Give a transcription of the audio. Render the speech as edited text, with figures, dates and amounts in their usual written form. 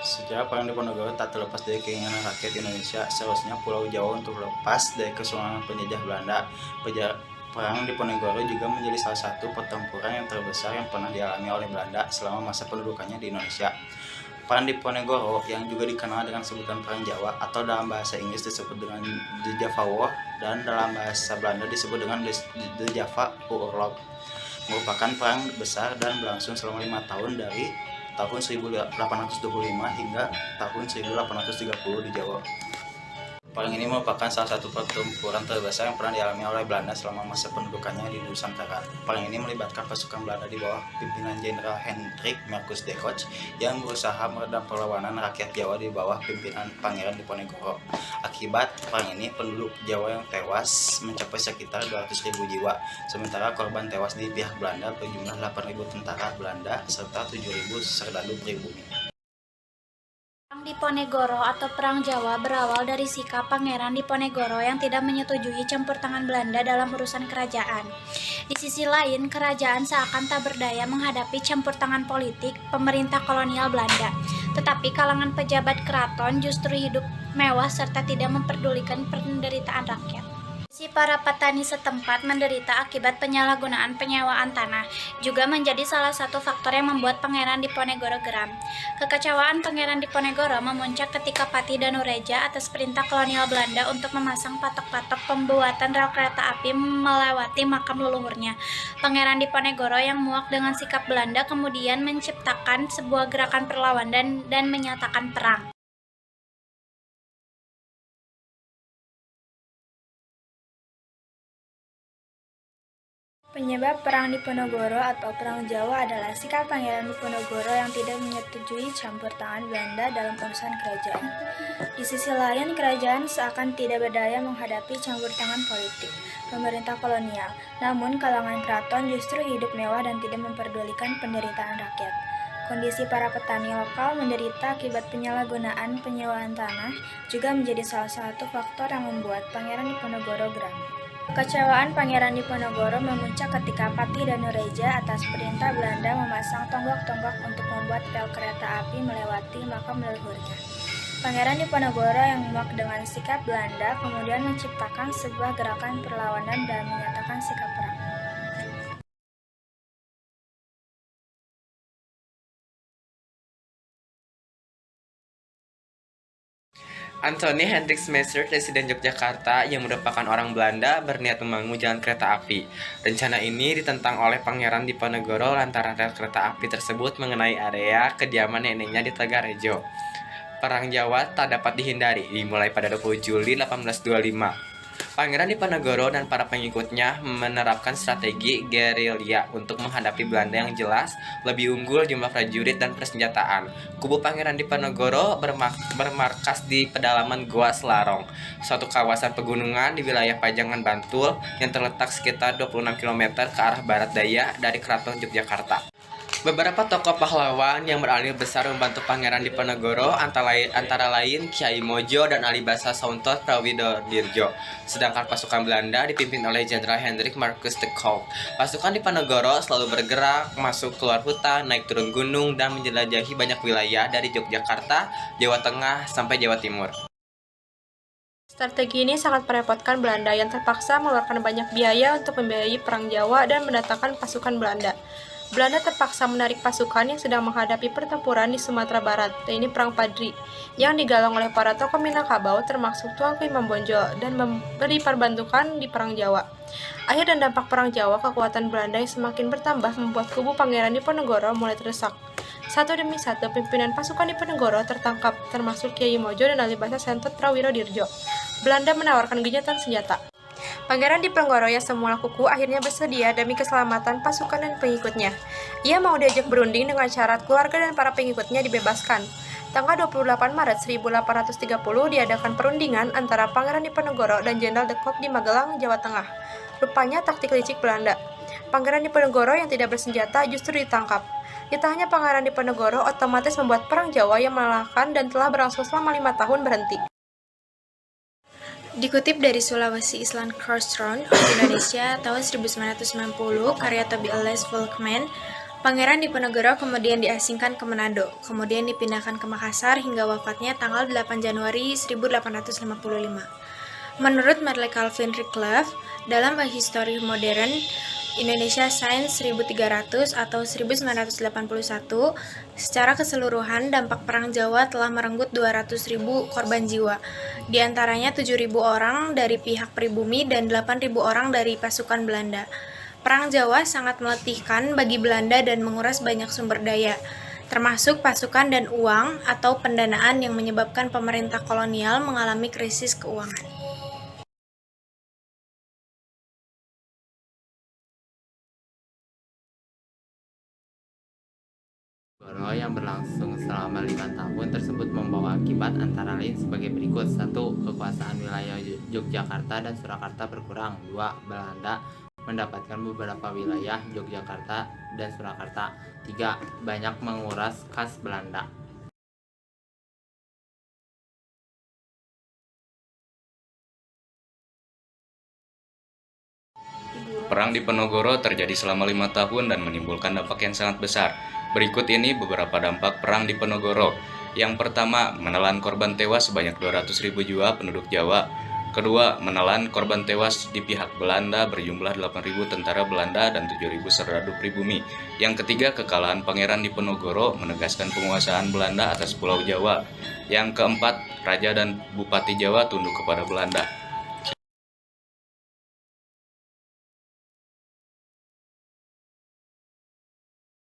Sejarah Perang Diponegoro tak terlepas dari keinginan rakyat Indonesia seharusnya Pulau Jawa untuk lepas dari kesultanan penjajah Belanda. Perang Diponegoro juga menjadi salah satu pertempuran yang terbesar yang pernah dialami oleh Belanda selama masa pendudukannya di Indonesia. Perang Diponegoro yang juga dikenal dengan sebutan Perang Jawa atau dalam bahasa Inggris disebut dengan The Java War dan dalam bahasa Belanda disebut dengan The Java Oorlog, merupakan perang besar dan berlangsung selama 5 tahun dari tahun 1825 hingga tahun 1830 di Jawa. Perang ini merupakan salah satu pertempuran terbesar yang pernah dialami oleh Belanda selama masa pendudukannya di Nusantara. Perang ini melibatkan pasukan Belanda di bawah pimpinan Jenderal Hendrik Marcus de Kock yang berusaha meredam perlawanan rakyat Jawa di bawah pimpinan Pangeran Diponegoro. Akibat perang ini, penduduk Jawa yang tewas mencapai sekitar 200.000 jiwa, sementara korban tewas di pihak Belanda berjumlah 8.000 tentara Belanda serta 7.000 serdadu pribumi. Perang Diponegoro atau Perang Jawa berawal dari sikap Pangeran Diponegoro yang tidak menyetujui campur tangan Belanda dalam urusan kerajaan. Di sisi lain, kerajaan seakan tak berdaya menghadapi campur tangan politik pemerintah kolonial Belanda. Tetapi kalangan pejabat keraton justru hidup mewah serta tidak memperdulikan penderitaan rakyat. Para petani setempat menderita akibat penyalahgunaan penyewaan tanah juga menjadi salah satu faktor yang membuat Pangeran Diponegoro geram. Kekecewaan Pangeran Diponegoro memuncak ketika Patih Danureja atas perintah kolonial Belanda untuk memasang patok-patok pembuatan rel kereta api melewati makam leluhurnya. Pangeran Diponegoro yang muak dengan sikap Belanda kemudian menciptakan sebuah gerakan perlawanan dan menyatakan perang. Penyebab Perang Diponegoro atau Perang Jawa adalah sikap Pangeran Diponegoro yang tidak menyetujui campur tangan Belanda dalam urusan kerajaan. Di sisi lain, kerajaan seakan tidak berdaya menghadapi campur tangan politik pemerintah kolonial. Namun, kalangan keraton justru hidup mewah dan tidak memperdulikan penderitaan rakyat. Kondisi para petani lokal menderita akibat penyalahgunaan penyewaan tanah juga menjadi salah satu faktor yang membuat Pangeran Diponegoro geram. Kekecewaan Pangeran Diponegoro memuncak ketika Patih Danureja atas perintah Belanda memasang tonggak-tonggak untuk membuat rel kereta api melewati makam leluhurnya. Pangeran Diponegoro yang muak dengan sikap Belanda kemudian menciptakan sebuah gerakan perlawanan dan menyatakan sikap perang. Anthony Hendrik Messer, Presiden Yogyakarta yang merupakan orang Belanda, berniat membangun jalan kereta api. Rencana ini ditentang oleh Pangeran Diponegoro lantaran rel kereta api tersebut mengenai area kediaman neneknya di Tegarejo. Perang Jawa tak dapat dihindari, dimulai pada 20 Juli 1825. Pangeran Diponegoro dan para pengikutnya menerapkan strategi gerilya untuk menghadapi Belanda yang jelas lebih unggul jumlah prajurit dan persenjataan. Kubu Pangeran Diponegoro bermarkas di pedalaman Goa Selarong, suatu kawasan pegunungan di wilayah Pajangan, Bantul yang terletak sekitar 26 km ke arah barat daya dari Keraton Yogyakarta. Beberapa tokoh pahlawan yang berandil besar membantu Pangeran Diponegoro antara lain Kyai Mojo dan Alibasa Sauntor Prawidodirjo. Sedangkan pasukan Belanda dipimpin oleh Jenderal Hendrik Marcus de Kock. Pasukan Diponegoro selalu bergerak, masuk keluar hutan, naik turun gunung, dan menjelajahi banyak wilayah dari Yogyakarta, Jawa Tengah, sampai Jawa Timur. Strategi ini sangat merepotkan Belanda yang terpaksa mengeluarkan banyak biaya untuk membiayai Perang Jawa dan mendatangkan pasukan Belanda. Belanda terpaksa menarik pasukan yang sedang menghadapi pertempuran di Sumatera Barat, yaitu Perang Padri, yang digalang oleh para tokoh Minangkabau termasuk Tuanku Imam Bonjol dan memberi perbantukan di Perang Jawa. Akhir dan dampak Perang Jawa, kekuatan Belanda yang semakin bertambah membuat kubu Pangeran Diponegoro mulai terdesak. Satu demi satu pimpinan pasukan Diponegoro tertangkap, termasuk Kyai Mojo dan Alibasa Sauntor Prawidodirjo. Belanda menawarkan gencatan senjata. Pangeran Diponegoro yang semula kuku akhirnya bersedia demi keselamatan pasukan dan pengikutnya. Ia mau diajak berunding dengan syarat keluarga dan para pengikutnya dibebaskan. Tanggal 28 Maret 1830 diadakan perundingan antara Pangeran Diponegoro dan Jenderal de Kock di Magelang, Jawa Tengah. Rupanya taktik licik Belanda. Pangeran Diponegoro yang tidak bersenjata justru ditangkap. Tak hanya Pangeran Diponegoro otomatis membuat Perang Jawa yang melelahkan dan telah berlangsung selama 5 tahun berhenti. Dikutip dari Sulawesi Island Crossroad of Indonesia tahun 1990, karya Toby Ellis Volkmann, Pangeran Diponegoro kemudian diasingkan ke Manado, kemudian dipindahkan ke Makassar hingga wafatnya tanggal 8 Januari 1855. Menurut Merle Calvin Redcliffe, dalam A History of Modern Indonesia Science 1300 atau 1981, secara keseluruhan dampak Perang Jawa telah merenggut 200.000 korban jiwa, di antaranya 7.000 orang dari pihak pribumi dan 8.000 orang dari pasukan Belanda. Perang Jawa sangat meletihkan bagi Belanda dan menguras banyak sumber daya, termasuk pasukan dan uang atau pendanaan yang menyebabkan pemerintah kolonial mengalami krisis keuangan. Goro yang berlangsung selama 5 tahun tersebut membawa akibat antara lain sebagai berikut. 1. Kekuasaan wilayah Yogyakarta dan Surakarta berkurang. 2. Belanda mendapatkan beberapa wilayah Yogyakarta dan Surakarta. 3. Banyak menguras kas Belanda. Perang Diponegoro terjadi selama 5 tahun dan menimbulkan dampak yang sangat besar. Berikut ini beberapa dampak Perang Diponegoro. Yang pertama, menelan korban tewas sebanyak 200.000 jiwa penduduk Jawa. Kedua, menelan korban tewas di pihak Belanda berjumlah 8.000 tentara Belanda dan 7.000 serdadu pribumi. Yang ketiga, kekalahan Pangeran Diponegoro menegaskan penguasaan Belanda atas Pulau Jawa. Yang keempat, Raja dan Bupati Jawa tunduk kepada Belanda.